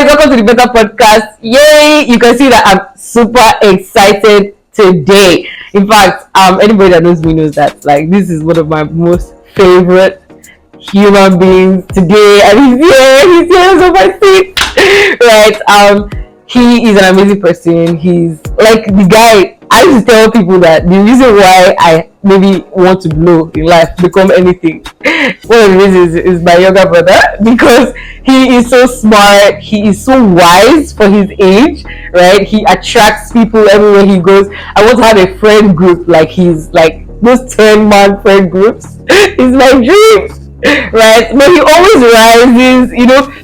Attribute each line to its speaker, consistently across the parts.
Speaker 1: guys, welcome to the Better Podcast. Yay! You can see that I'm super excited today. In fact, anybody that knows me knows that this is one of my most favorite human beings today, and he's here on my seat. Right? He is an amazing person. He's like the guy. I used to tell people that the reason why I maybe want to blow in life, become anything, one of the reasons is my younger brother, because he is so smart, he is so wise for his age, right? He attracts people everywhere he goes. I want to have a friend group like he's like those 10-man friend groups. It's my dream, right? But he always rises.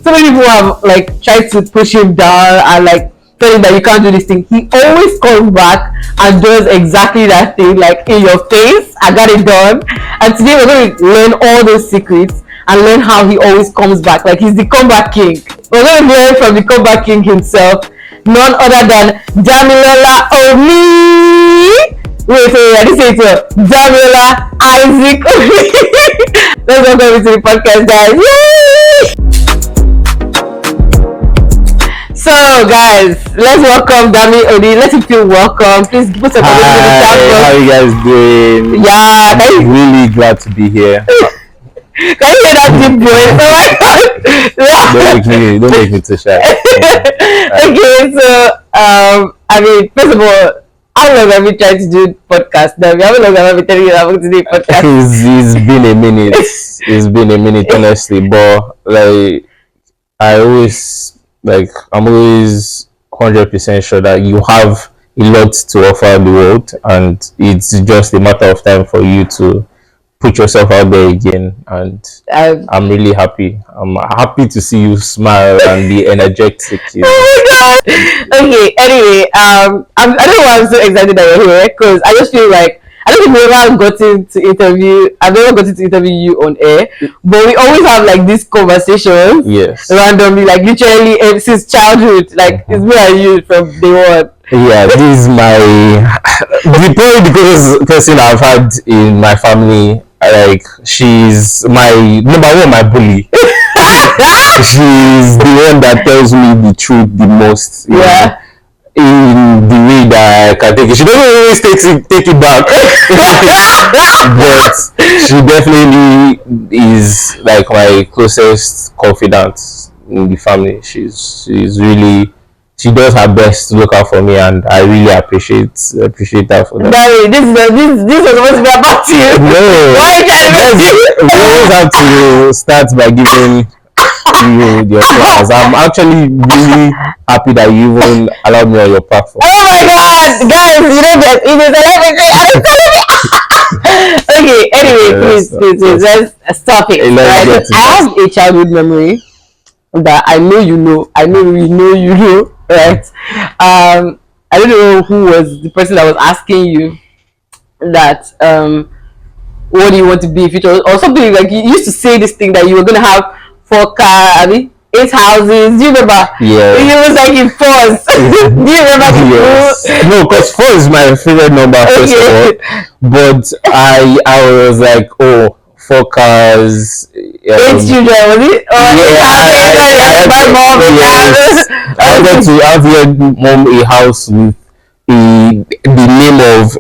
Speaker 1: So many people have tried to push him down and tell him that you can't do this thing. He always comes back and does exactly that thing, in your face. I got it done. And today we're going to learn all those secrets and learn how he always comes back. He's the comeback king. We're going to learn from the comeback king himself, none other than Damilola Oni. Wait, I didn't say it well. Damilola Isaac Oni. Let's welcome to the podcast, guys. Yay! So guys, let's welcome Dami Oni. Let him feel welcome. Please put a comment in the chat box.
Speaker 2: How you guys doing?
Speaker 1: Yeah,
Speaker 2: I'm really glad to be here.
Speaker 1: Can you hear that deep voice? Oh my god!
Speaker 2: Don't make me too shy.
Speaker 1: Okay, so first of all, how long have you tried to do podcast? Dami, how long have I been telling you that I'm going to do a podcast?
Speaker 2: It's been a minute. It's been a minute, honestly. But I'm always 100% sure that you have a lot to offer the world, and it's just a matter of time for you to put yourself out there again. And I'm really happy. I'm happy to see you smile and be energetic.
Speaker 1: Oh my god! Okay, anyway, I don't know why I'm so excited that you're here, because I just feel like I don't think I've never gotten to interview you on air, but we always have these conversations.
Speaker 2: Yes.
Speaker 1: Randomly, literally since childhood. It's me and you from day one.
Speaker 2: Yeah, this is probably the closest person I've had in my family. She's my number one, my bully. She's the one that tells me the truth the most.
Speaker 1: Yeah.
Speaker 2: In the way that I can take it. She doesn't always take it back. But she definitely is my closest confidant in the family. She does her best to look out for me, and I really appreciate that for that.
Speaker 1: Daddy, this was supposed to be about you.
Speaker 2: No.
Speaker 1: Why are you trying to
Speaker 2: we always have to start by giving you your flowers. I'm actually really happy that you even allowed me on your platform.
Speaker 1: Oh my god, guys, it is 11. Okay, anyway, please, let's stop it. I have a childhood memory that I know you know, right? I don't know who was the person that was asking you that what do you want to be in future, or something you used to say this thing that you were gonna have 4 cars, 8 houses. Do you remember?
Speaker 2: Yeah.
Speaker 1: It was in fours. Do you remember?
Speaker 2: Yes. No, because 4 is my favorite number, first of all. But I was 4 cars.
Speaker 1: 8 children, was it?
Speaker 2: I wanted to have your mom a house with the name of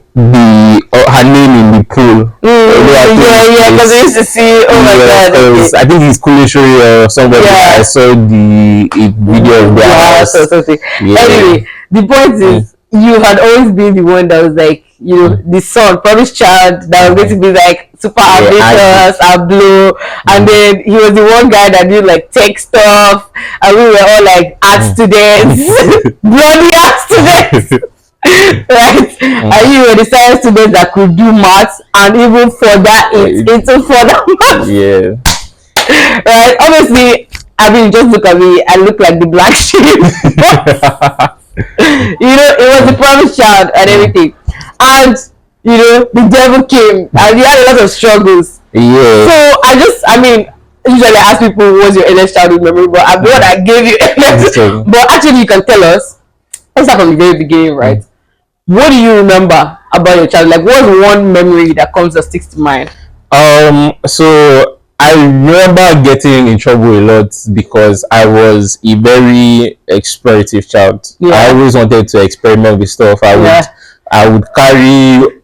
Speaker 2: her name in the pool.
Speaker 1: Because we used to see. Oh my god!
Speaker 2: I think it's Kulishori or somebody. Yeah. I saw the video of their house.
Speaker 1: Yeah. Anyway, the point is, you had always been the one that was the son, promised child that was going to be super ambitious and blow, and then he was the one guy that did tech stuff, and we were all art students, bloody art students. Right, and you were the science students that could do maths and even into further maths.
Speaker 2: Yeah.
Speaker 1: Right. Obviously, just look at me. I look like the black sheep. It was the promised child and everything, and the devil came and you had a lot of struggles.
Speaker 2: Yeah.
Speaker 1: So usually I ask people what's your earliest childhood memory, but I'm the one that gave you. But actually, you can tell us. Let's start from the very beginning, right? What do you remember about your childhood? What's one memory that comes that sticks to mind?
Speaker 2: So I remember getting in trouble a lot because I was a very explorative child.
Speaker 1: Yeah.
Speaker 2: I always wanted to experiment with stuff. I would carry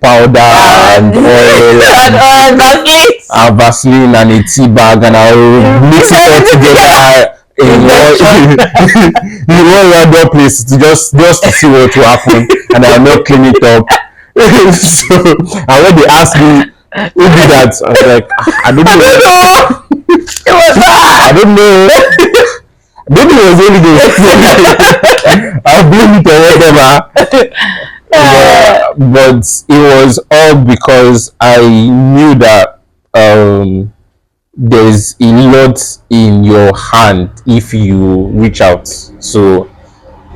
Speaker 2: powder and oil and Vaseline and a tea bag, and I would mix it all together in one random place just to see what will happen, and I'll not clean it up. So, and when they asked me who did that, I was like, I don't know.
Speaker 1: It was
Speaker 2: I don't know. Maybe it was only this. I'll blame it or whatever. But it was all because I knew that there's a lot in your hand if you reach out. So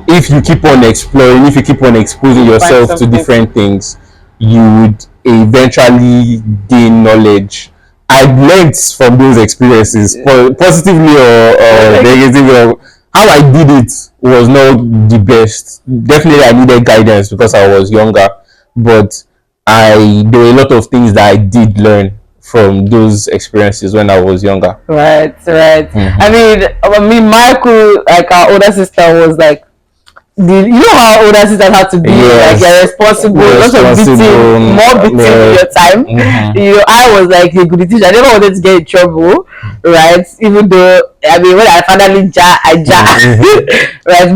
Speaker 2: if you keep on exploring, if you keep on exposing yourself to different things, you would eventually gain knowledge. I learned from those experiences, positively or negatively. How I did it was not the best. Definitely, I needed guidance because I was younger. But there were a lot of things that I did learn from those experiences when I was younger.
Speaker 1: Right. I mean, Michael, like our older sister, was like, you know how older sisters have to be, like you're responsible, lots of beating, more beating in your time. You know, I was like a good teacher. I never wanted to get in trouble, right? Even though, I mean, when I finally right? But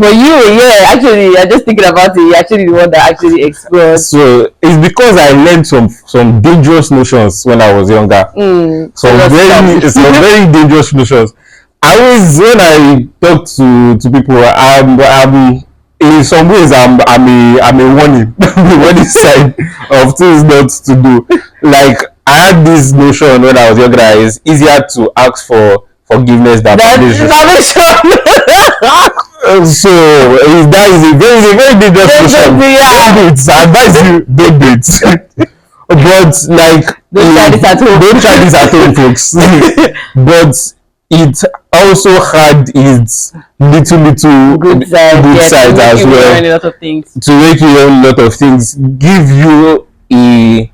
Speaker 1: actually, you're just thinking about it. You're actually the one that actually explored.
Speaker 2: So it's because I learned some dangerous notions when I was younger. Some very dangerous notions. I always, when I talk to people, I'm in some ways I'm a warning warning sign of things not to do. Like, I had this notion when I was younger that it's easier to ask for forgiveness than permission. So that is a very dangerous notion. I advise you, don't do it. But like, don't try this at home, folks. But it also had its little good sides as well, to make you learn a lot of things, give you an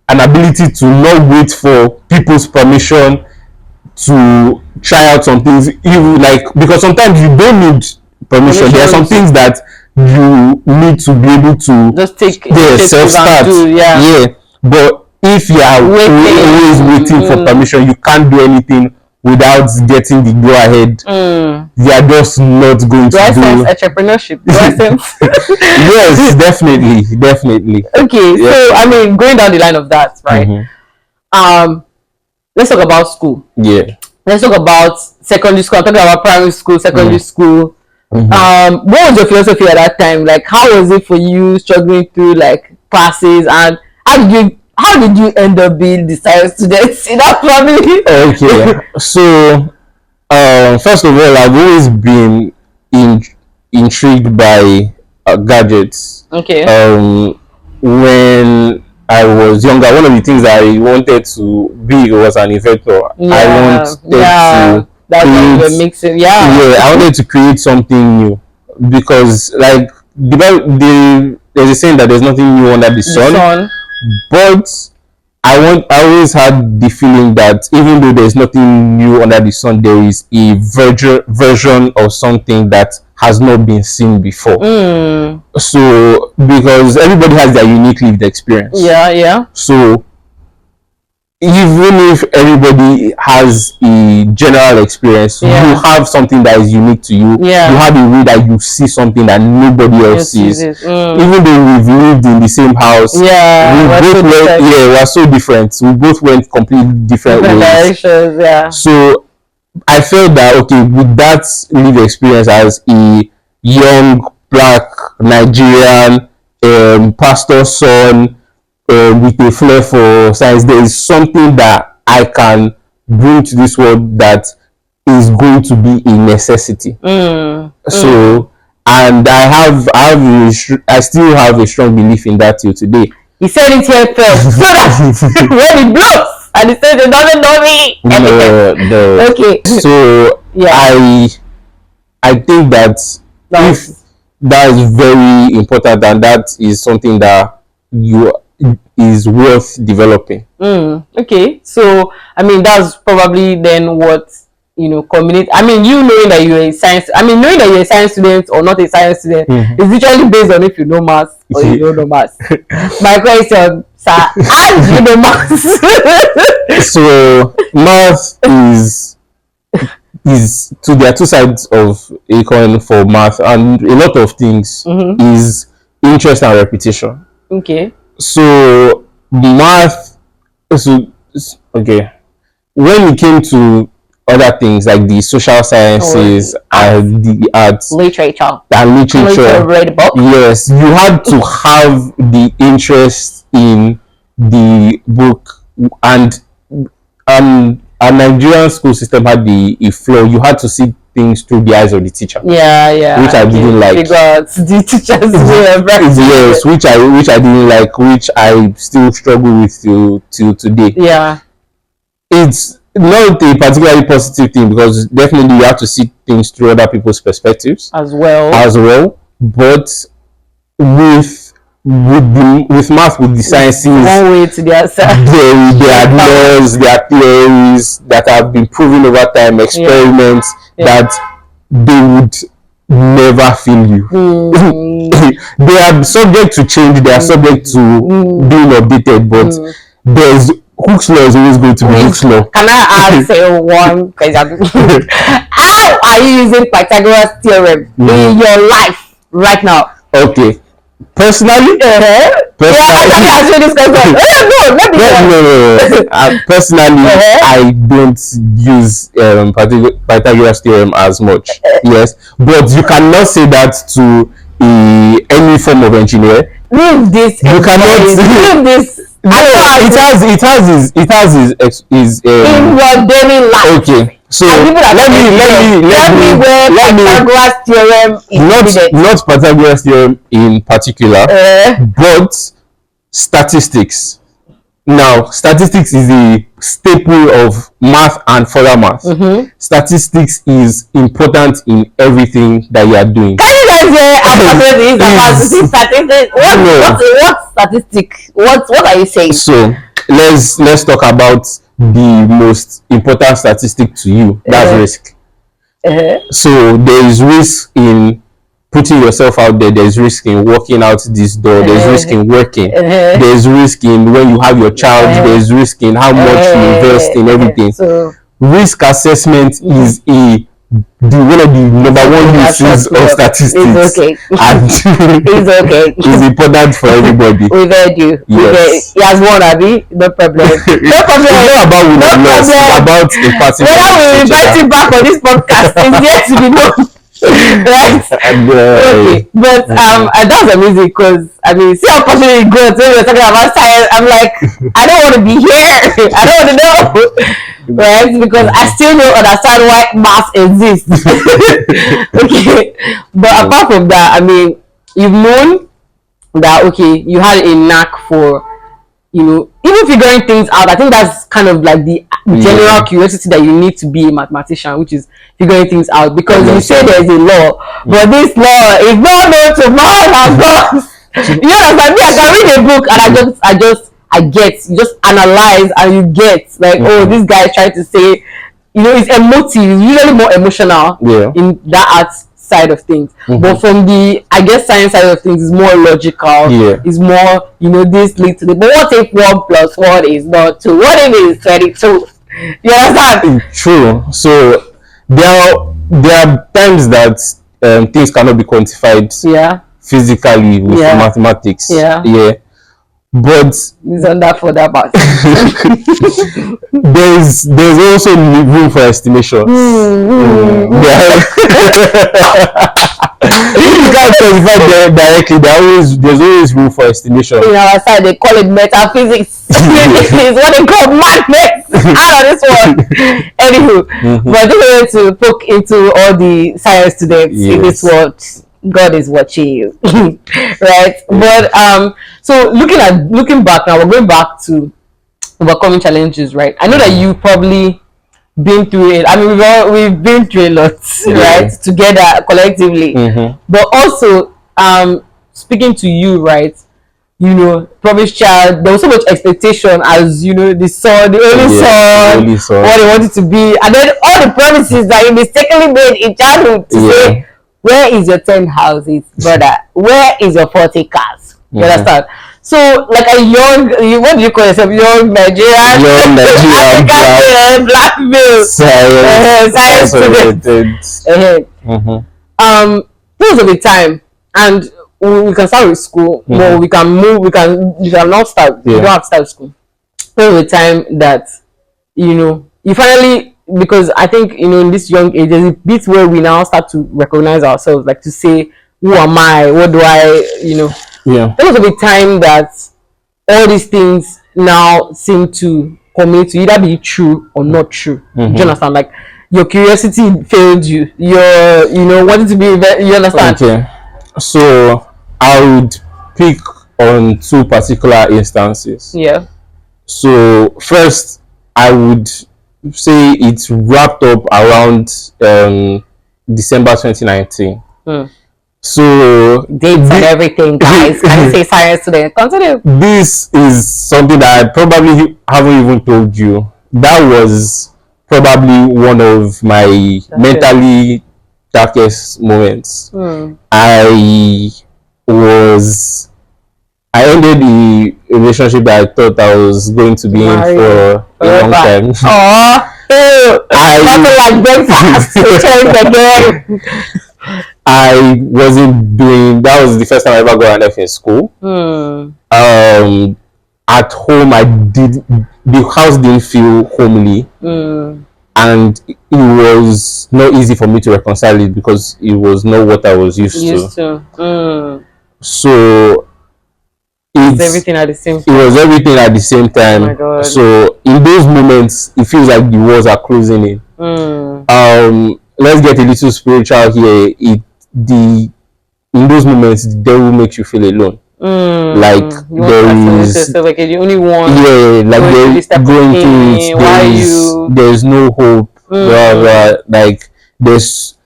Speaker 2: ability to not wait for people's permission to try out some things, even like, because sometimes you don't need permission. There are some things that you need to be able to
Speaker 1: just take
Speaker 2: self-start. But if you are always waiting for permission, you can't do anything without getting the go ahead. You are just not going to do
Speaker 1: entrepreneurship.
Speaker 2: Yes, definitely.
Speaker 1: Okay, so I mean, going down the line of that, right? Let's talk about school. Let's talk about secondary school. I'm talking about primary school, secondary school. What was your philosophy at that time? Like, how was it for you struggling through like classes, and how did you end up being the science student in that family?
Speaker 2: Okay, so first of all, I've always been intrigued by gadgets.
Speaker 1: Okay.
Speaker 2: When I was younger, one of the things I wanted to be was an inventor. I wanted to create something new, because like there's a saying that there's nothing new under the sun. But I always had the feeling that even though there's nothing new under the sun, there is a version of something that has not been seen before. So because everybody has their unique lived experience. So even if everybody has a general experience, you have something that is unique to you. You have a way that you see something that nobody else sees. Even though we've lived in the same house, we're so different. We both went completely different ways.
Speaker 1: Directions.
Speaker 2: So I felt that, okay, with that lived experience as a young black Nigerian pastor's son, with a flair for science, there is something that I can bring to this world that is going to be a necessity. So, and I still have a strong belief in that till today.
Speaker 1: He said it here first, so that when it blows, and he said it doesn't know me.
Speaker 2: No. Okay. So I think that if that is very important, and that is something that is worth developing.
Speaker 1: Okay, so I mean that's probably then what community. I mean, you knowing that you're a science. I mean, knowing that you're a science student or not a science student is literally based on if you know maths or you don't know maths. My question, sir, how do you know maths?
Speaker 2: So math is so there are two sides of a coin for math, and a lot of things is interest and repetition.
Speaker 1: Okay.
Speaker 2: So math, okay. When it came to other things like the social sciences and the arts,
Speaker 1: literature,
Speaker 2: read book. Yes, you had to have the interest in the book, and our Nigerian school system had a flaw. You had to see things through the eyes of the teacher.
Speaker 1: Yeah.
Speaker 2: Which I didn't like.
Speaker 1: Because the teachers
Speaker 2: yes, which I didn't like, which I still struggle with till today.
Speaker 1: Yeah.
Speaker 2: It's not a particularly positive thing because definitely you have to see things through other people's perspectives
Speaker 1: as well.
Speaker 2: But with math, with the sciences,
Speaker 1: one way to the other side.
Speaker 2: There are laws, there are theories that have been proven over time, experiments that they would never fail you. They are subject to change, they are subject to being updated, but there's Hooke's law is always going to be Hooke's law.
Speaker 1: Can I ask one question? How are you using Pythagoras theorem in your life right now?
Speaker 2: Okay. Personally,
Speaker 1: personally, answer this question. No.
Speaker 2: Personally, I don't use Pythagoras theorem as much. Yes, but you cannot say that to any form of engineer.
Speaker 1: Leave this.
Speaker 2: You cannot leave this. No, it has his
Speaker 1: in your daily life.
Speaker 2: Okay. So let me
Speaker 1: Pythagoras theorem is
Speaker 2: not Pythagoras theorem in particular, but statistics. Now, statistics is a staple of math and further math. Statistics is important in everything that you are doing.
Speaker 1: Can you guys hear about statistics? What statistic? What are you saying?
Speaker 2: So let's talk about the most important statistic to you. That's risk. So there is risk in putting yourself out there. There's risk in walking out this door. There's risk in working. There's risk in when you have your child. There's risk in how much you invest in everything. So risk assessment is one of the number one uses of statistics.
Speaker 1: It's okay.
Speaker 2: And
Speaker 1: it's okay.
Speaker 2: It's important for everybody.
Speaker 1: We've heard you.
Speaker 2: Yes.
Speaker 1: He has won, Abby. No problem. No problem.
Speaker 2: It's not about winning loss. It's about imparting.
Speaker 1: Whether we invite you back on this podcast is yet to be known. Right? Okay. But that's amazing because I mean, see how passionate it goes when we're talking about science. I'm like, I don't want to be here. I don't want to know. Right? Because I still don't understand why math exists. Okay. But apart from that, I mean, you've known that you had a knack for even figuring things out. I think that's kind of like the general curiosity that you need to be a mathematician, which is figuring things out. Because you say there's a law, but this law is not known to man and God. You understand me? I can read a book and I get, you just analyze and you get like, oh, this guy is trying to say, it's emotive, it's usually more emotional in that art side of things. But from the, I guess, science side of things is more logical. It's more, this leads to the, but what if 1 + 1 is not 2? What if it is 22? You understand?
Speaker 2: True. So there are times that things cannot be quantified physically with mathematics. But
Speaker 1: it's under for that part.
Speaker 2: there's also room for estimation. You can't quantify directly. There's always room for estimation.
Speaker 1: In our side, they call it metaphysics. It's what they call madness. Out of this one. Anywho, but I just wanted to poke into all the science students in this world. God is watching you. Right? But so looking back now, we're going back to overcoming challenges, right? I know that you've probably been through it. I mean, we've been through a lot, right? Together, collectively. But also, speaking to you, right? promised child. There was so much expectation as the son, the only
Speaker 2: Yeah,
Speaker 1: son,
Speaker 2: only son.
Speaker 1: what they wanted to be, and then all the promises that you mistakenly made in childhood to say, where is your 10 houses, brother? Where is your 40 cars? You understand? So, like a young, what do you call yourself? Young Nigerian, black male, science student. Those are the time, and we can start with school, but we can move. You can not start. You don't have to start school. Those are the time that you finally, because I think in this young age, there's a bit where we now start to recognize ourselves, like to say, who am I? What do I?
Speaker 2: Yeah.
Speaker 1: There was a time that all these things now seem to commit to either be true or not true. Do you understand? Like your curiosity failed you. Your wanting to be. You understand?
Speaker 2: Okay. So I would pick on two particular instances.
Speaker 1: Yeah.
Speaker 2: So first, I would say it's wrapped up around December 2019. So
Speaker 1: dates and everything, guys. Can you say science student? Continue.
Speaker 2: This is something that I probably haven't even told you. That was probably one of my mentally darkest moments. I ended the relationship that I thought I was going to be in for a long time.
Speaker 1: Nothing like breakfast to change again.
Speaker 2: I wasn't doing. That was the first time I ever got an F in school. At home, the house didn't feel homely, and it was not easy for me to reconcile it because it was not what I was used to. So
Speaker 1: it was everything at the same time.
Speaker 2: It was everything at the same time.
Speaker 1: Oh my God.
Speaker 2: So in those moments, it feels like the walls are closing in. Let's get a little spiritual here. In those moments, the devil makes you feel alone. Like there is
Speaker 1: like the only one.
Speaker 2: Yeah, like they're going through it. There's no hope. Like there's.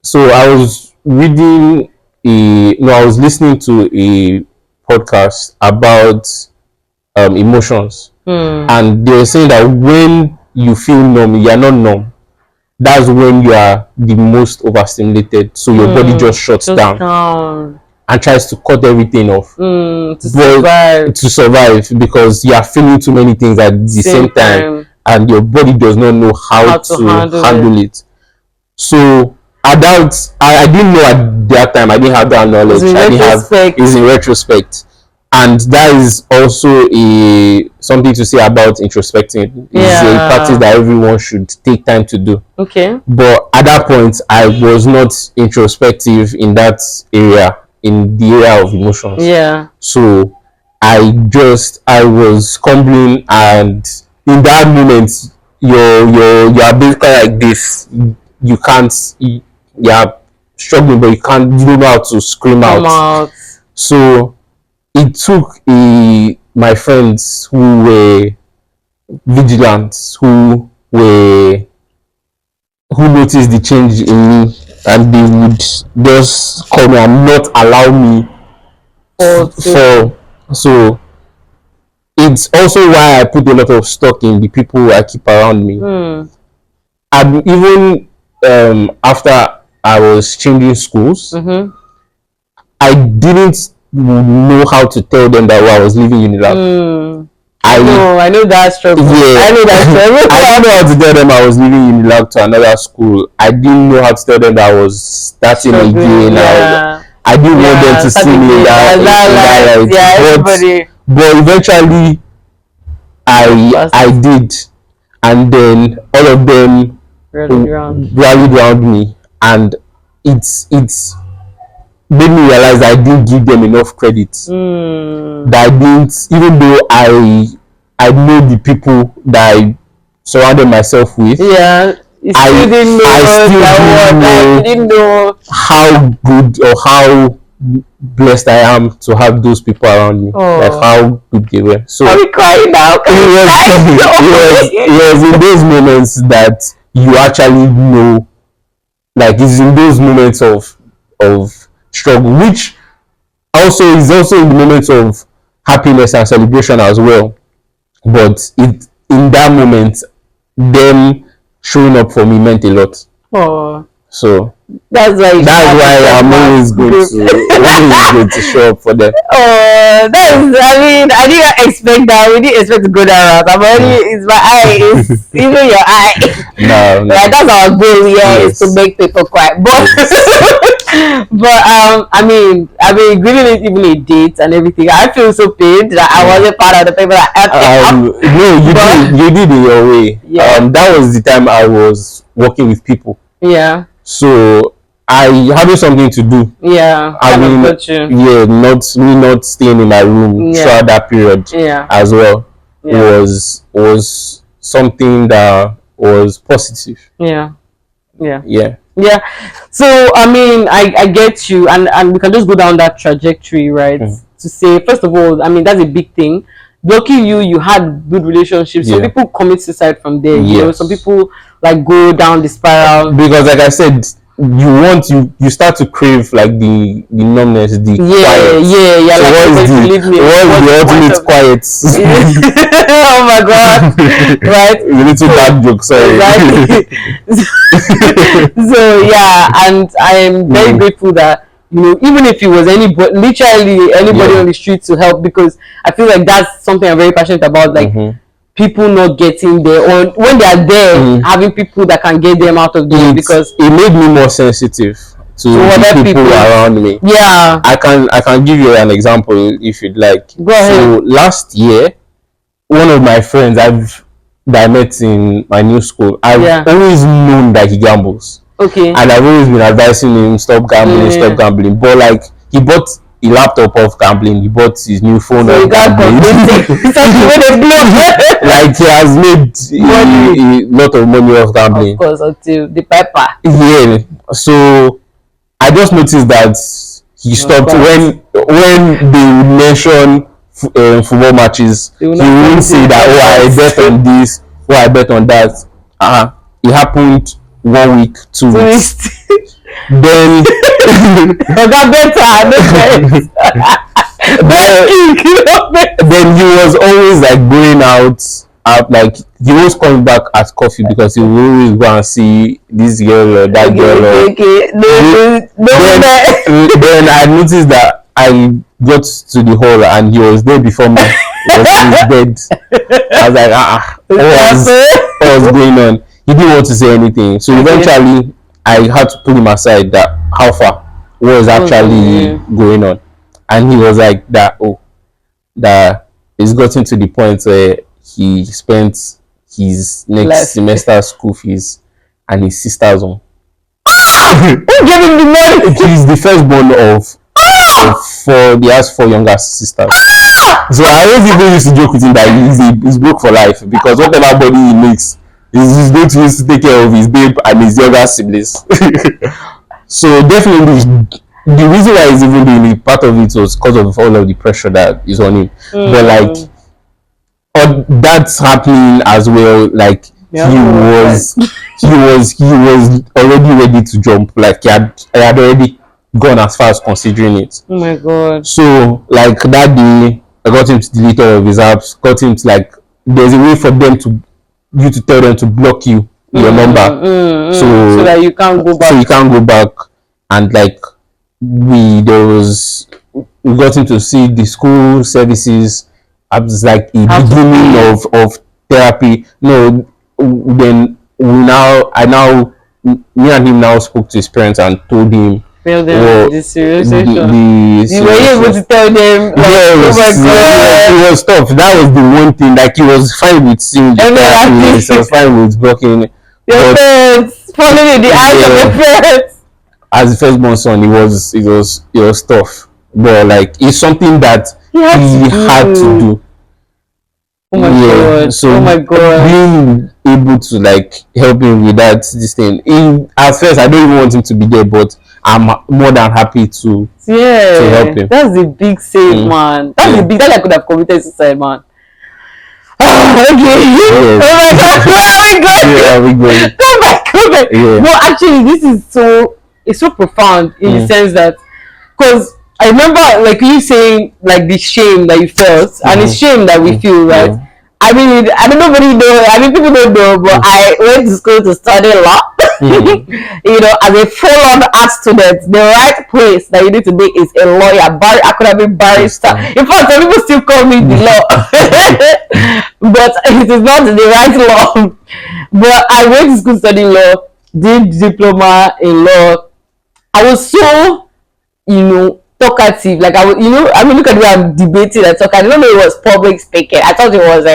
Speaker 2: So I was reading I was listening to a podcast about emotions, and they were saying that when you feel numb, you're not numb. That's when you are the most overstimulated, so your body just shuts down and tries to cut everything off to survive because you are feeling too many things at the same time and your body does not know how to handle it. So I didn't know at that time. I didn't have that knowledge. It's in retrospect. And that is also something to say about introspecting. It's a practice that everyone should take time to do.
Speaker 1: Okay.
Speaker 2: But at that point, I was not introspective in that area, in the area of emotions.
Speaker 1: Yeah.
Speaker 2: So I was stumbling, and in that moment, you're basically like this. You can't. You're struggling, but you don't know how to scream out. So it took my friends who were vigilant, who noticed the change in me, and they would just call me and not allow me so it's also why I put a lot of stock in the people I keep around me. And even after I was changing schools, I didn't know how to tell them that I was leaving Unilag.
Speaker 1: I know that struggle.
Speaker 2: Yeah.
Speaker 1: I know that struggle.
Speaker 2: I didn't know how to tell them I was leaving Unilag to another school. I didn't know how to tell them that I was starting again. I didn't want them to see me in that light. But eventually I did, and then all of them rallied around me, and it's made me realize I didn't give them enough credit. That I didn't, even though I know the people that I surrounded myself with.
Speaker 1: Yeah, I didn't know
Speaker 2: how good or how blessed I am to have those people around me. Like how good they were. So
Speaker 1: are we crying now?
Speaker 2: It was in those moments that you actually know. Like it's in those moments of struggle, which also is also in the moments of happiness and celebration as well. But it in that moment, them showing up for me meant a lot.
Speaker 1: Oh,
Speaker 2: So
Speaker 1: that's why.
Speaker 2: that's why I'm always going to show up for them.
Speaker 1: Oh, that's. I mean, I didn't expect that. We didn't expect to go that route. I'm already. It's my eye. It's even your eye.
Speaker 2: No,
Speaker 1: Like that's our goal. Yeah, is to make people cry. But but I mean, giving it even a date and everything. I feel so pained that I wasn't part of the people that helped
Speaker 2: no, you did in your way.
Speaker 1: Yeah.
Speaker 2: That was the time I was working with people.
Speaker 1: Yeah.
Speaker 2: So I having something to do.
Speaker 1: Yeah.
Speaker 2: I mean, not staying in my room throughout that period.
Speaker 1: Yeah.
Speaker 2: As well.
Speaker 1: Yeah.
Speaker 2: Was something that was positive.
Speaker 1: Yeah. Yeah.
Speaker 2: Yeah.
Speaker 1: Yeah. So I mean, I get you, and we can just go down that trajectory, right? To say, first of all, I mean, that's a big thing. Lucky you had good relationships. Some people commit suicide from there. You know, some people like go down the spiral.
Speaker 2: Because like I said, you start to crave like the numbness, the quiet.
Speaker 1: Yeah.
Speaker 2: So what's the ultimate quiet?
Speaker 1: Oh my god! Right?
Speaker 2: A little bad joke, sorry.
Speaker 1: Exactly. So yeah, and I am very grateful that, you know, even if it was literally anybody on the street to help, because I feel like that's something I'm very passionate about, like people not getting there, or when they are there, having people that can get them out of there, because
Speaker 2: it made me more sensitive to the people around me.
Speaker 1: Yeah,
Speaker 2: I can give you an example if you'd like.
Speaker 1: Go ahead.
Speaker 2: So last year, one of my friends that I met in my new school, I've always known that he gambles.
Speaker 1: Okay.
Speaker 2: And I've always been advising him, stop gambling. But like, he bought a laptop of gambling, he bought his new phone of gambling. Like, he has made a lot of money off gambling.
Speaker 1: Of course, until the paper.
Speaker 2: Yeah. So I just noticed that he stopped when they mention football matches. He won't say that, oh, I bet on this, oh, I bet on that. It happened 1 week, 2 weeks. Then then he was always like going out, like he was coming back at coffee because he would always go and see this girl or that girl. Then I noticed that I got to the hall and he was there before me. He was in his bed. I was like, what was going on? He didn't want to say anything. So eventually I had to pull him aside, that how far, what was actually going on. And he was like that it's gotten to the point where he spent his next semester school fees and his sister's own.
Speaker 1: Who gave him the money?
Speaker 2: He's the firstborn of four. He has 4 younger sisters. So I always even used to joke with him that he's broke for life, because whatever money he makes, he's going to use to take care of his babe and his younger siblings. So definitely, the reason why he's even doing it, part of it was because of all of the pressure that is on him. But like, that's happening as well. Like, he was already ready to jump. Like, he had already gone as far as considering it.
Speaker 1: Oh my god.
Speaker 2: So like that day, I got him to delete all of his apps. Got him to, like, there's a way for them to tell them to block your number, so
Speaker 1: that you can't go back.
Speaker 2: So you can't go back. And like, we got him to see the school services as like a beginning of therapy. No, then me and him now spoke to his parents and told him
Speaker 1: the serious situation. You were able to tell them, like,
Speaker 2: it was tough. That was the one thing. Like, he was fine with seeing the therapist, he was fine with blocking
Speaker 1: your parents, following the eyes of your parents.
Speaker 2: As the firstborn son, it was tough. But like, it's something that he had to do.
Speaker 1: Oh my god.
Speaker 2: So being able to like help him with this thing. At first, I don't even want him to be there, but I'm more than happy to help him.
Speaker 1: That's the big save, man. That's the big. That I could have committed suicide, man. Oh, okay. Yes. Oh my god. Where are we going?
Speaker 2: Where are we going?
Speaker 1: Come back. Yeah. No, actually, it's so profound in the sense that, because I remember like you saying like the shame that you felt, and it's shame that we feel, right?
Speaker 2: Yeah.
Speaker 1: I mean, I don't nobody know. I mean, people don't know, but I went to school to study law. You know, as a full-on art student, the right place that you need to be is a lawyer. I could have been barrister. In fact, some people still call me the law, but it is not the right law. But I went to school studying law, did diploma in law. I was so, you know, talkative. Like I was, you know, I mean, look at me, I'm debating and talking. I didn't know it was public speaking. I thought it was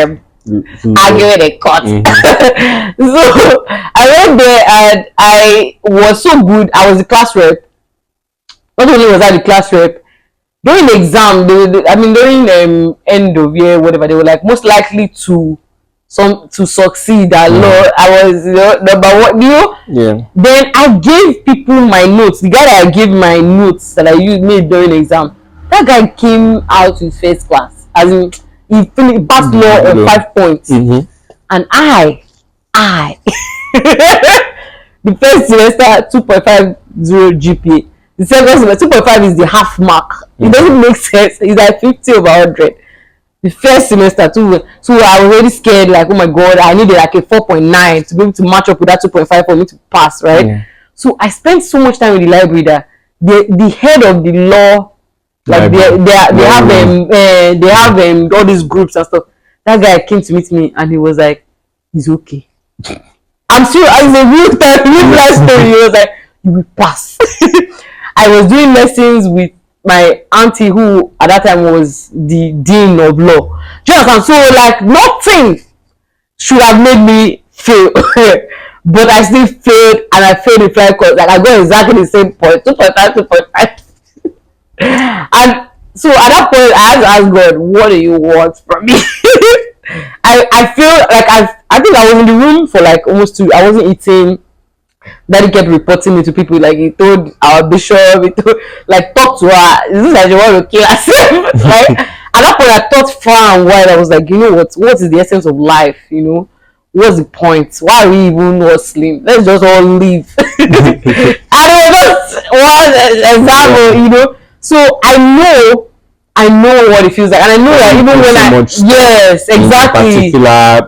Speaker 1: arguing a court. So I went there and I was so good. I was the class rep. Not only was I the class rep, during the exam, I mean during end of year, whatever, they were like most likely to succeed at law. I was, you know, number one, you know.
Speaker 2: Yeah.
Speaker 1: Then I gave people my notes. The guy that I gave my notes that I made during the exam, that guy came out with first class. As in, he passed law on 5 points. And I the first semester 2.50 GPA. The second semester 2.5 is the half mark. It doesn't make sense. It's like 50 over 100. The first semester too, so I was already scared, like, oh my god, I needed like a 4.9 to be able to match up with that 2.5 for me to pass, right? So I spent so much time in the library that the head of the law, like they have all these groups and stuff. That guy came to meet me and he was like, he's okay. I'm sure it's a real life story. He was like, you will pass. I was doing lessons with my auntie, who at that time was the dean of law. Just so like nothing should have made me fail, but I still failed, and I failed the flying course. Like I got exactly the same point, 2.5. And so at that point, I had to ask God, "What do you want from me?" I feel like I think I was in the room for like almost 2. I wasn't eating. Daddy kept reporting me to people, like he told our bishop, he told, like, talk to her. Is this like you want to kill herself? Right? At that point, I thought far and wide. I was like, you know what is the essence of life? You know, what's the point? Why are we even hustling? Let's just all live. And it was just one example, you know. So I know what it feels like, and I know that even when yes, exactly, I'm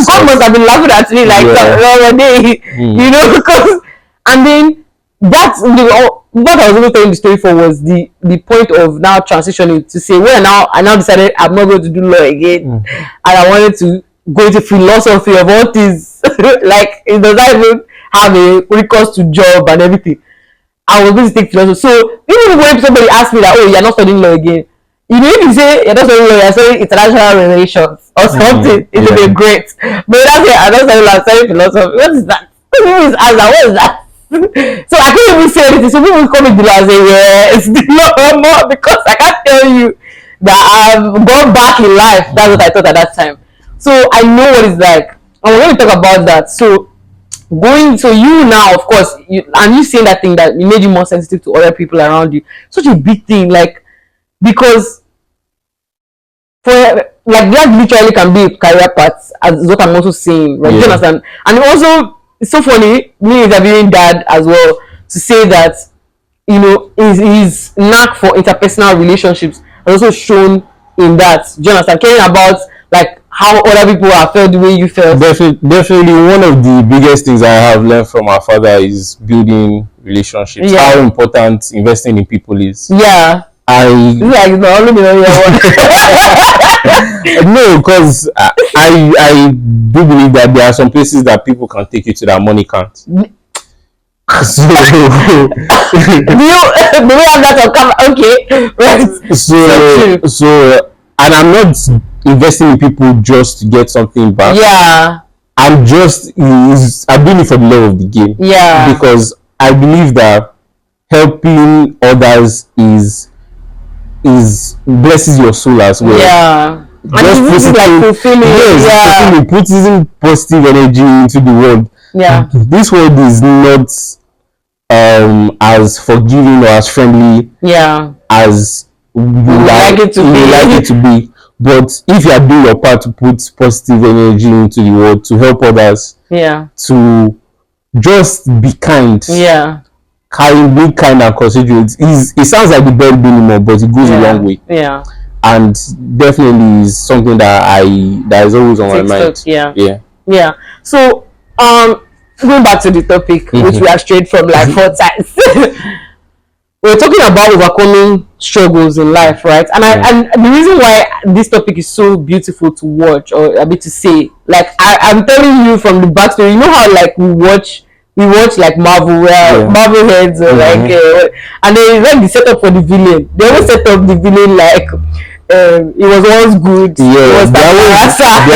Speaker 1: God must have been laughing at me like the other day, you know, because, and then that's what I was even telling the story for was the point of now transitioning to say, well, I now decided I'm not going to do law again, and I wanted to go into philosophy of all things. Like it does not even have a recourse to job and everything. I was going to take philosophy. So even when somebody asks me that, oh, you're not studying law again, you know, if you say you're not studying law, you're studying international relations or something, it will be great. But that's it, I'm not studying law, I'm studying philosophy. What is that? What is that? So I couldn't even say anything. So people call me the law and say, yeah, it's the law more, because I can't tell you that I've gone back in life. That's what I thought at that time. So I know what it's like. And we're going to talk about that. So you now, of course, you saying that thing that made you more sensitive to other people around you, such a big thing, like, because for like that literally can be a career path, as what I'm also saying, right? You understand? And also it's so funny, me interviewing Dad as well, to say that, you know, his knack for interpersonal relationships has also shown in that. Do you understand? Caring about like how other people have felt the way you felt.
Speaker 2: Definitely one of the biggest things I have learned from our father is building relationships. How important investing in people is.
Speaker 1: Yeah.
Speaker 2: No, because I do believe that there are some places that people can take you to that money can't. So do we have that on camera? Okay, right. So and I'm not investing in people just to get something back.
Speaker 1: Yeah.
Speaker 2: I'm doing it for the love of the game.
Speaker 1: Yeah.
Speaker 2: Because I believe that helping others is blesses your soul as well.
Speaker 1: Yeah.
Speaker 2: Just
Speaker 1: and like fulfilling.
Speaker 2: Yes, putting positive energy into the world.
Speaker 1: Yeah.
Speaker 2: This world is not as forgiving or as friendly as you like it to be. But if you are doing your part to put positive energy into the world, to help others, to just be kind, Being kind and considerate. It sounds like the bare minimum, but it goes a long way.
Speaker 1: Yeah.
Speaker 2: And definitely is something that is always on my mind.
Speaker 1: Yeah. So going back to the topic, which we have strayed from like 4 times. We're talking about overcoming struggles in life, right? And and the reason why this topic is so beautiful to watch, or a bit to say, like I'm telling you from the backstory. You know how like we watch like Marvel, Marvel heads, or like, and they like the setup for the villain. They always set up the villain like it was always good.
Speaker 2: Yeah, they're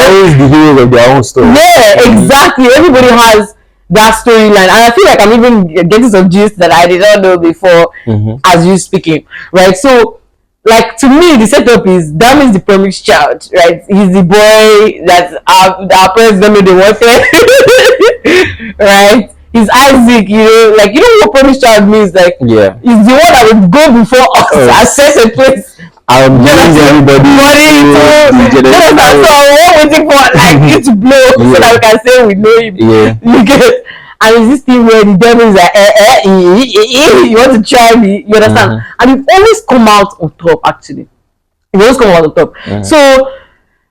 Speaker 2: always the heroes of their own story.
Speaker 1: Yeah, exactly. Everybody has that storyline, and I feel like I'm even getting some gist that I did not know before as you speaking, right? So like, to me, the setup is Dam is the promised child, right? He's the boy that our parents don't know they wanted. Right? He's Isaac, like, you know what promised child means? Like, he's the one that will go before us and set a place.
Speaker 2: I'm giving everybody
Speaker 1: so we're waiting for like you to blow so that we can say we know him. You get, and it's this thing where the devil is like, you want to try me, you understand? And it always come out on top. Actually, it always come out on top. So,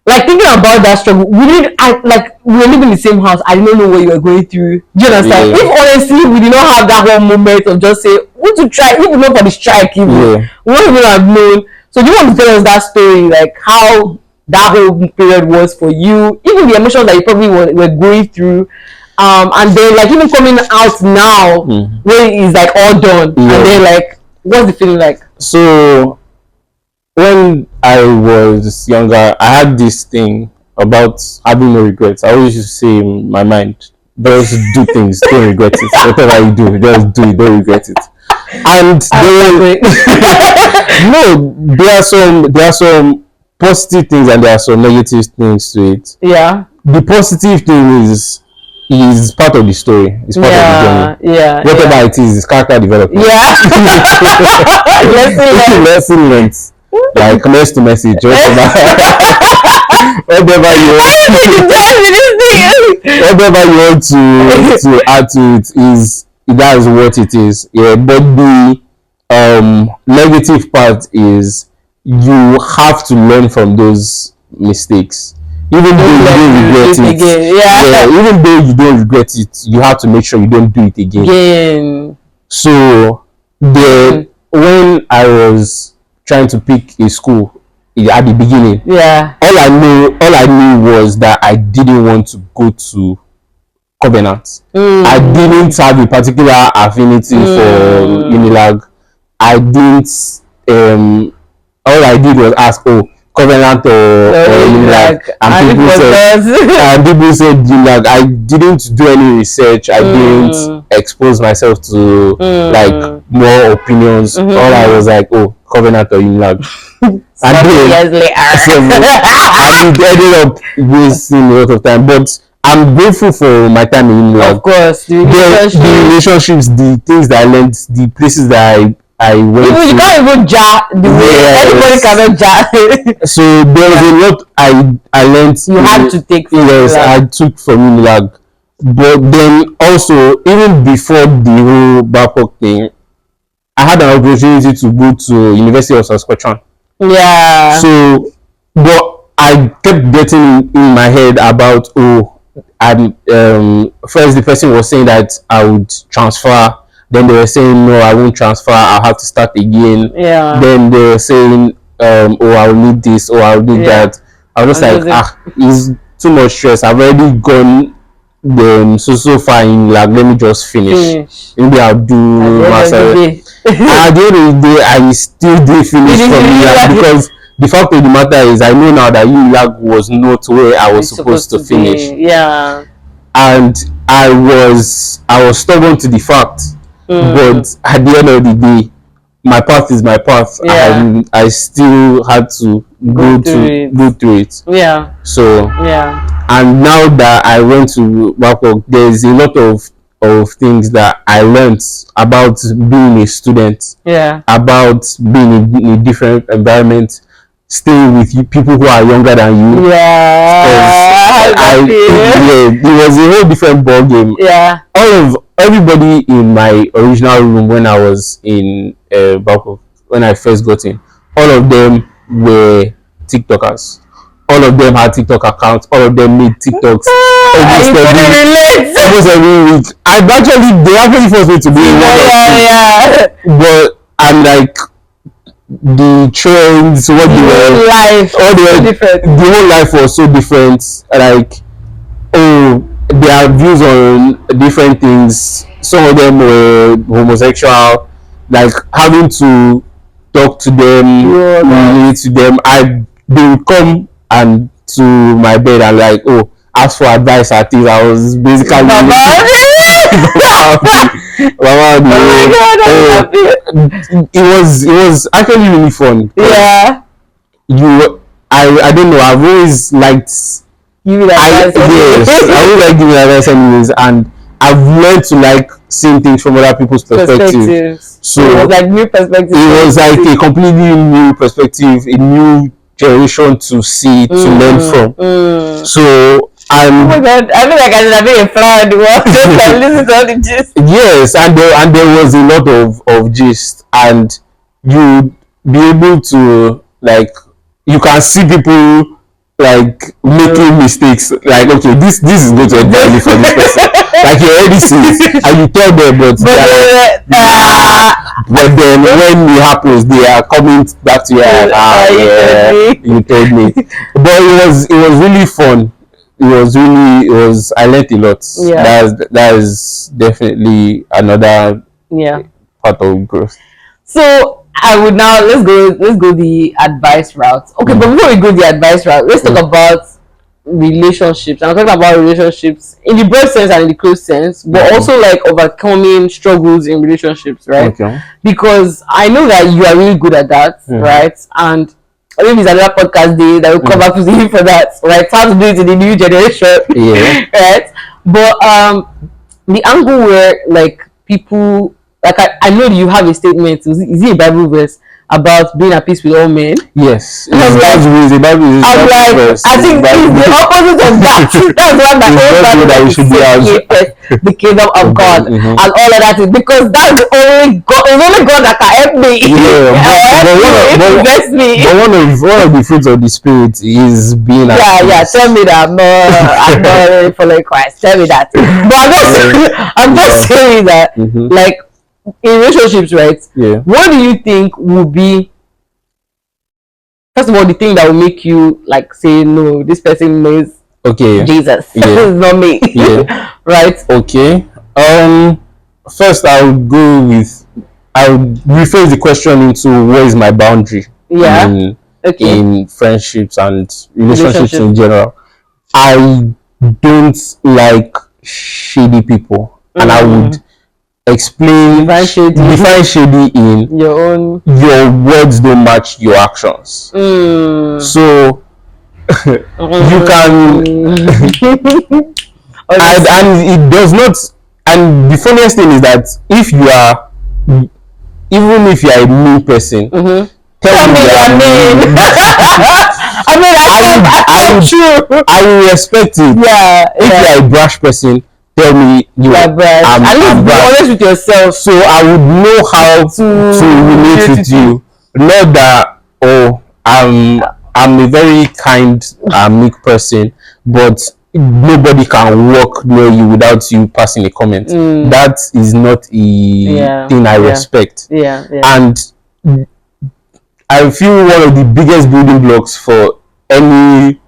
Speaker 1: like, thinking about that struggle, we were living in the same house. I didn't know what you were going through. Do you understand? If honestly we did not have that whole moment of just say, want to try, even not for the strike, even we wouldn't even have known. So do you want to tell us that story, like how that whole period was for you, even the emotions that you probably were going through, and then like even coming out now when it's like all done, and then like what's the feeling like?
Speaker 2: So when I was younger, I had this thing about having no regrets. I always used to say in my mind, just do things, don't regret it. Whatever you do, just do it, don't regret it. And there are some positive things and there are some negative things to it.
Speaker 1: Yeah.
Speaker 2: The positive thing is part of the story. It's part of the journey.
Speaker 1: Yeah.
Speaker 2: Whatever it is, it's character development.
Speaker 1: Yeah.
Speaker 2: Lesson learned. Like message to message. Whatever you want to add to it is that is what it is. Yeah, but the negative part is you have to learn from those mistakes. Even though you don't regret it. Even though you don't regret it, you have to make sure you don't do it again. So when I was trying to pick a school at the beginning, all I knew was that I didn't want to go to Covenant. I didn't have a particular affinity for Unilag. I didn't all I did was ask, Covenant or Unilag, and people said Unilag. I didn't do any research. I didn't expose myself to like more opinions. All I was like, Covenant or Unilag. And then
Speaker 1: years later,
Speaker 2: I ended up wasting a lot of time. But I'm grateful for my time in Unilag.
Speaker 1: Of course,
Speaker 2: the relationships, the things that I learned, the places that I went
Speaker 1: to. You can't even jar the way everybody cannot jar.
Speaker 2: So there was a lot I learned.
Speaker 1: You had to take from
Speaker 2: Unilag. I took from Unilag. But then also, even before the whole BAPOC thing, I had an opportunity to go to University of Saskatchewan.
Speaker 1: Yeah.
Speaker 2: So, but I kept getting in my head about first the person was saying that I would transfer. Then they were saying no, I won't transfer. I'll have to start again.
Speaker 1: Yeah.
Speaker 2: Then they were saying I'll need this or I'll need that. I was just like it's too much stress. I've already gone so far in like let me just finish. Maybe I'll do master. At the end of the day, I still did finish from Unilag because the fact of the matter is I know now that Unilag was not where I was supposed to finish.
Speaker 1: Yeah.
Speaker 2: And I was stubborn to the fact. But at the end of the day, my path is my path. And I still had to go through it.
Speaker 1: Yeah.
Speaker 2: So and now that I went to BAPOC, there's a lot of things that I learned about being a student, about being in a different environment, staying with people who are younger than you.
Speaker 1: It
Speaker 2: was a whole different ball game.
Speaker 1: All
Speaker 2: everybody in my original room when I was in Bangkok, when I first got in, all of them were TikTokers. All of them had TikTok accounts. All of them made TikToks almost every week. They actually forced me to be one, but I'm like, the trends, what they were,
Speaker 1: life,
Speaker 2: all the whole life was so different. Like, oh, their views on different things. Some of them were homosexual, like having to talk to them, relate to them. They would come and to my bed and like, oh, ask for advice at things. I was basically it was actually really fun.
Speaker 1: Yeah.
Speaker 2: I don't know, I've always liked
Speaker 1: giving advice.
Speaker 2: I always like giving advice anyways, and I've learned to like seeing things from other people's perspective. So
Speaker 1: it was like new perspective.
Speaker 2: It was like a completely new perspective, a new generation to see, to learn from. So
Speaker 1: oh my god, I feel like I should have been a flower in the world just to listen to all the gist.
Speaker 2: Yes, and there was a lot of gist, and you'd be able to, like, you can see people like making mistakes, like, okay, this is going to end badly for this person. Like, you already see it and you tell them, but then when it happens, they are coming back to you like, you told me. But it was really fun. I learned a lot. That is definitely another part of growth.
Speaker 1: So I would now let's go the advice route. Okay, but before we go the advice route, let's talk about relationships. I'm talking about relationships in the broad sense and in the close sense, but also like overcoming struggles in relationships, right?
Speaker 2: Okay.
Speaker 1: Because I know that you are really good at that, right? And maybe it's another podcast day that will come back to you for that, right? How to do it in the new generation, right? But the angle where like people, like I know you have a statement. Is it a Bible verse about being at peace with all men?
Speaker 2: Yes.
Speaker 1: I'm like, I think it's the opposite of that. That's why my own Bible that should be the kingdom of God and all of that, because that's the only God. It's only God that can help me.
Speaker 2: But one of the fruits of the spirit is being at peace.
Speaker 1: Tell me that I'm not following Christ. Tell me that. But I'm just saying that, like, in relationships, right? What do you think would be, first of all, the thing that will make you like say, no, this person knows Jesus. It's not me. Right?
Speaker 2: Okay. First I'll rephrase the question into where is my boundary in friendships and relationships in general. I don't like shady people, and I would explain define shady in your words don't match your actions. So you can and it does not. And the funniest thing is that even if you are a mean person, tell me your name. I will respect it. If you are a brash person, tell me you are brash. At least be honest with yourself, so I would know how to relate with you. Not that I'm a very kind meek person, but nobody can walk near you without you passing a comment. That is not a thing I respect. And I feel one of the biggest building blocks for any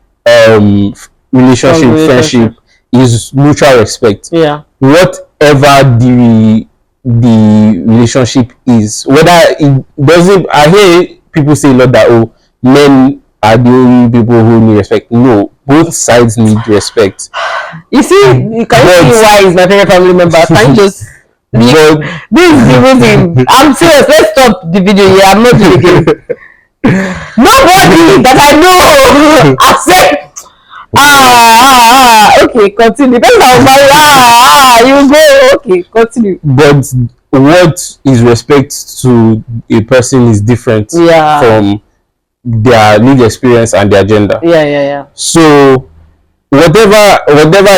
Speaker 2: relationship, friendship, is mutual respect. Whatever the relationship is, whether it doesn't. I hear people say a lot that men are the only people who need respect. No, both sides need respect.
Speaker 1: You see, you can see why he's my favorite family member. Can't just this is the reason. I'm serious. Let's stop the video here. I'm not joking. Nobody that I know I said okay, continue. Because I was like, you go, okay, continue.
Speaker 2: But what is respect to a person is different from their lived experience and their gender. So whatever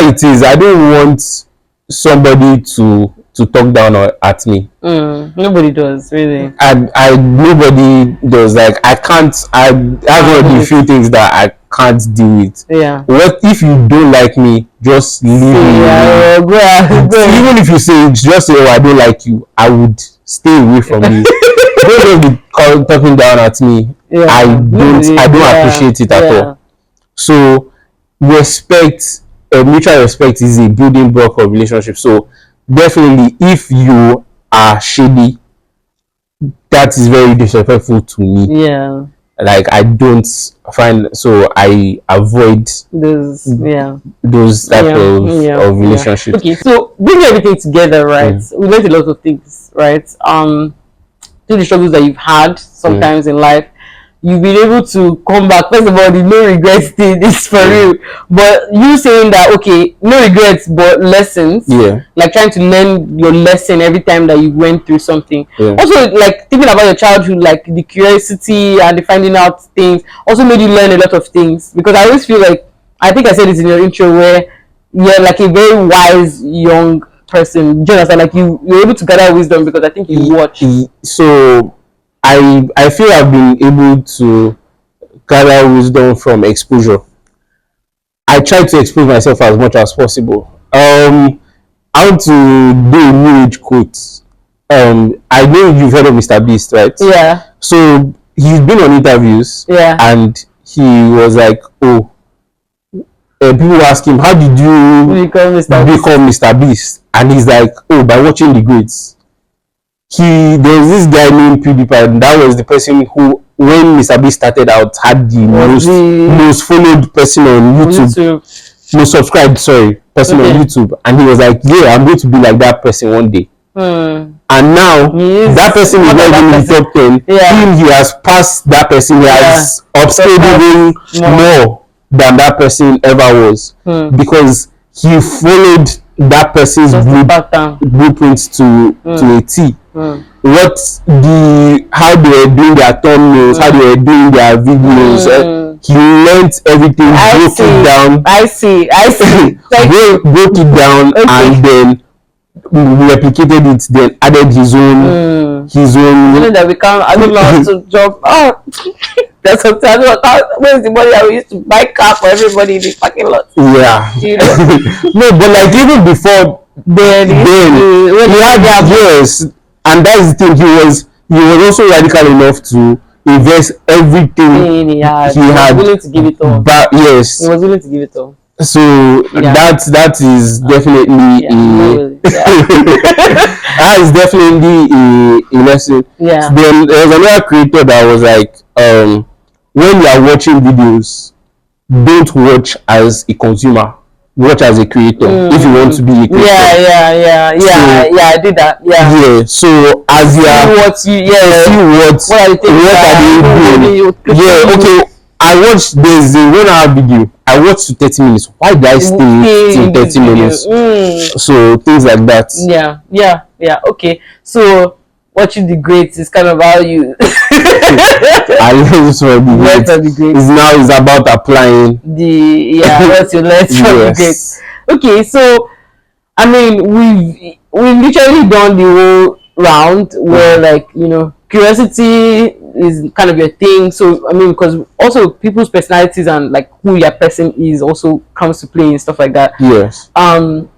Speaker 2: it is, I don't want somebody to to talk down at me.
Speaker 1: Nobody does, really.
Speaker 2: I nobody does. Like I can't. That's one of the few things that I can't deal with.
Speaker 1: Yeah.
Speaker 2: What if you don't like me? Just leave me.
Speaker 1: Yeah, go ahead.
Speaker 2: Even if you say just say, "Oh, I don't like you," I would stay away from you. Don't just be talking down at me.
Speaker 1: Yeah.
Speaker 2: I don't appreciate it at all. So respect, mutual respect is a building block of relationship. So definitely, if you are shady, that is very disrespectful to me.
Speaker 1: Yeah.
Speaker 2: Like I don't find, so I avoid
Speaker 1: those
Speaker 2: type of relationships.
Speaker 1: Okay, so bringing everything together, right? We learned a lot of things, right? Through the struggles that you've had sometimes in life, you've been able to come back. First of all, the no regrets thing is for real. But you saying that, okay, no regrets, but lessons.
Speaker 2: Yeah.
Speaker 1: Like trying to learn your lesson every time that you went through something.
Speaker 2: Yeah.
Speaker 1: Also, like thinking about your childhood, like the curiosity and the finding out things also made you learn a lot of things. Because I always feel like, I think I said this in your intro, where you're like a very wise young person. Jonathan, like you're able to gather wisdom because I think you watch.
Speaker 2: So I feel I've been able to gather wisdom from exposure. I try to expose myself as much as possible. How to do a new age quote. I know you've heard of Mr. Beast, right?
Speaker 1: Yeah.
Speaker 2: So he's been on interviews.
Speaker 1: Yeah.
Speaker 2: And he was like, "Oh, people ask him, how did you become Mr. Beast? And he's like, "Oh, by watching the greats." There was this guy named PewDiePie, and that was the person who, when Mr. Beast started out, had the most followed person on YouTube. Most subscribed, person on YouTube. And he was like, "Yeah, I'm going to be like that person one day." And now that person is not even in the top 10. He has passed that person. He has upscaled even more than that person ever was, because he followed that person's blueprint to a T. How they were doing their thumbnails, how they were doing their videos. He learned everything, broke it down.
Speaker 1: I see.
Speaker 2: broke it down, and then replicated it, then added his own.
Speaker 1: You know that we can't. I don't know how to drop. Oh, that's what I don't. Where's the money that we used to buy car for everybody in the parking lot?
Speaker 2: Yeah.
Speaker 1: You know?
Speaker 2: No, but like even before then he had years, and that's the thing. He was also radical enough to invest everything he had. He was
Speaker 1: willing to give it all.
Speaker 2: But yes,
Speaker 1: he was willing to give it all.
Speaker 2: So that is definitely that is definitely a lesson.
Speaker 1: Yeah.
Speaker 2: Then there was another creator that was like, when you are watching videos, don't watch as a consumer, watch as a creator. If you want to be a creator.
Speaker 1: I did that.
Speaker 2: Yeah. So as you are see what are they doing? Yeah. Okay. I watched there's a 1 hour video. I watched to 30 minutes. Why did I stay till 30 minutes? So things like that.
Speaker 1: Yeah. Okay. So watching the greats is kind of how you
Speaker 2: I learned from the greats. It's about applying
Speaker 1: what you learned from the greats. Okay, so I mean we've literally done the whole round where, like, you know, curiosity is kind of your thing. So I mean, because also people's personalities and like who your person is also comes to play and stuff like that.
Speaker 2: Yes.
Speaker 1: The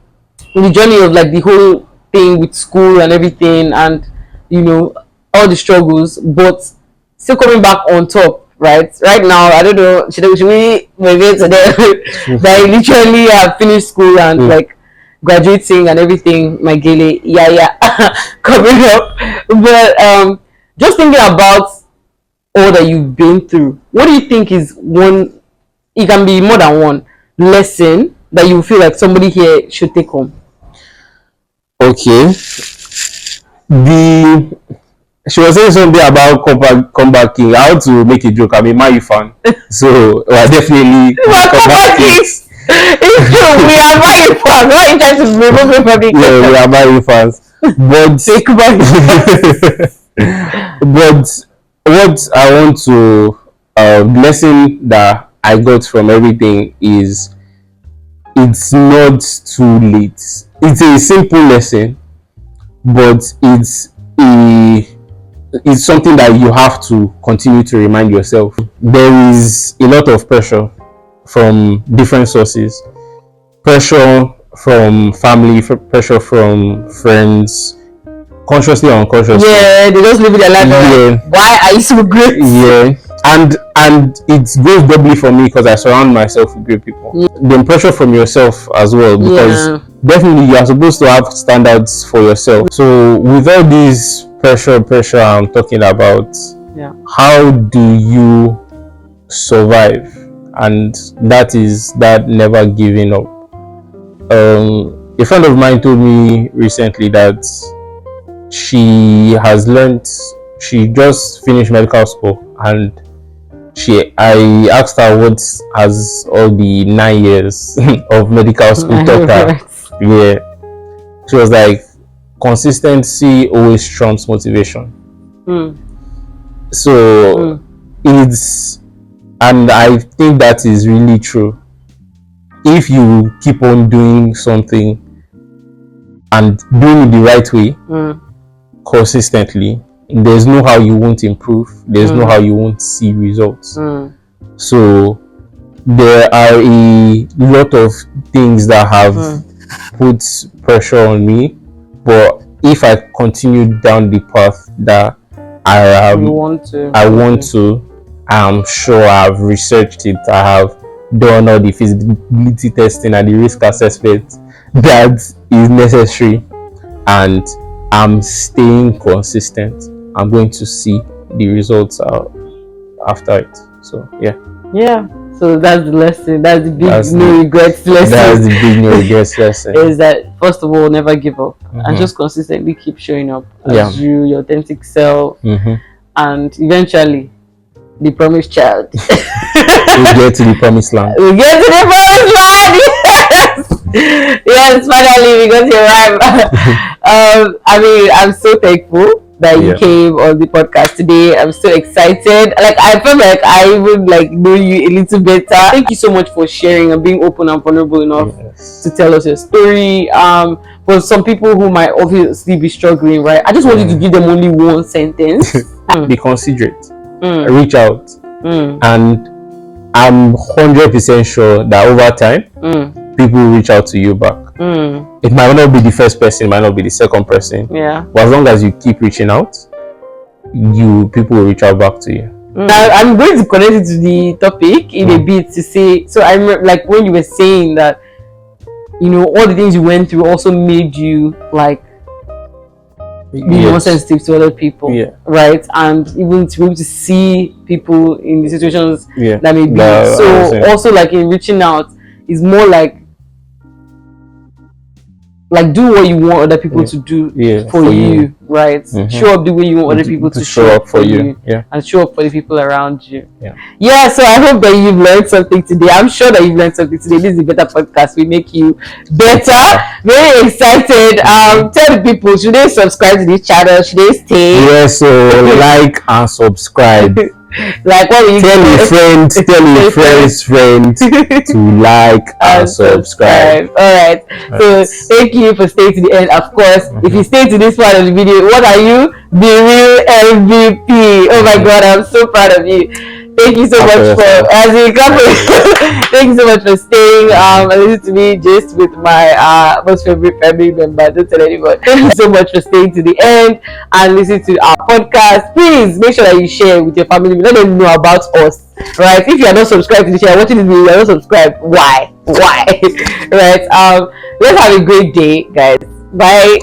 Speaker 1: journey of like the whole thing with school and everything, and you know, all the struggles, but still coming back on top. Right now, I don't know, should we maybe today that I literally have finished school and like graduating and everything, my gele, coming up. But just thinking about all that you've been through, what do you think is one, it can be more than one, lesson that you feel like somebody here should take home?
Speaker 2: Okay. She was saying something about comeback king. I want to make a joke. I'm a Man U fan, so definitely
Speaker 1: comeback kings. It's true. We are Man U fans. Why are you trying to remove me from the game?
Speaker 2: Yeah, we are Man U fans. But what I want to lesson that I got from everything is, it's not too late. It's a simple lesson, but it's something that you have to continue to remind yourself. There is a lot of pressure from different sources. Pressure from family, pressure from friends, consciously or unconsciously.
Speaker 1: Yeah, they just live their life.
Speaker 2: Yeah.
Speaker 1: Why are you so great?
Speaker 2: Yeah, and it goes doubly for me because I surround myself with great people. Then pressure from yourself as well, because definitely you are supposed to have standards for yourself. So with all these pressure I'm talking about, how do you survive? And that is that never giving up. A friend of mine told me recently that she just finished medical school, and I asked her what has all the 9 years of medical school taught her. Yeah, she was like, consistency always trumps motivation. So it's, and I think that is really true. If you keep on doing something and doing it the right way, consistently, there's no how you won't improve. There's no how you won't see results. So there are a lot of things that have put pressure on me, but if I continue down the path that I want to, I'm sure I've researched it, I have done all the feasibility testing and the risk assessment that is necessary, and I'm staying consistent, I'm going to see the results after it. So yeah. So that's the lesson. That's the big no regrets lesson. That's the big no regrets lesson. Is that first of all, never give up and just consistently keep showing up as your authentic self, and eventually the promised child. We'll get to the promised land.
Speaker 1: We'll get to the promised land. Yes, finally we got here right. I mean, I'm so thankful that you came on the podcast today. I'm so excited. Like, I feel like I even know you a little better. Thank you so much for sharing and being open and vulnerable enough to tell us your story. For some people who might obviously be struggling, right? I just wanted to give them only one sentence.
Speaker 2: Be considerate. Reach out. And I'm 100% sure that over time, people will reach out to you back. It might not be the first person, it might not be the second person. But as long as you keep reaching out, people will reach out back to you.
Speaker 1: I'm going to connect it to the topic in a bit to say. So I remember, like, when you were saying that, all the things you went through also made you be more sensitive to other people, right? And even to be able to see people in the situations that may be. So also, in reaching out, is more like do what you want other people to do for you, right? Show up the way you want other people to show up for you, and show up for the people around you. So I hope that you've learned something today. I'm sure that you've learned something today. This is a better podcast. We make you better. Very excited. Tell the people, should they subscribe to this channel? Should they stay?
Speaker 2: So like and subscribe.
Speaker 1: What will you
Speaker 2: tell your friend to like and subscribe.
Speaker 1: Alright, so thank you for staying to the end. Of course, if you stay to this part of the video, what are you? The real MVP. Oh my god, I'm so proud of you. Thank you so much thank you so much for staying and listening to me just with my most favorite family member. Don't tell anyone. Thank you so much for staying to the end and listening to our podcast. Please make sure that you share with your family. Let them know about us. Right? If you are not subscribed to the channel, watching this video, you are not subscribed. Why? Right? Let's have a great day, guys. Bye.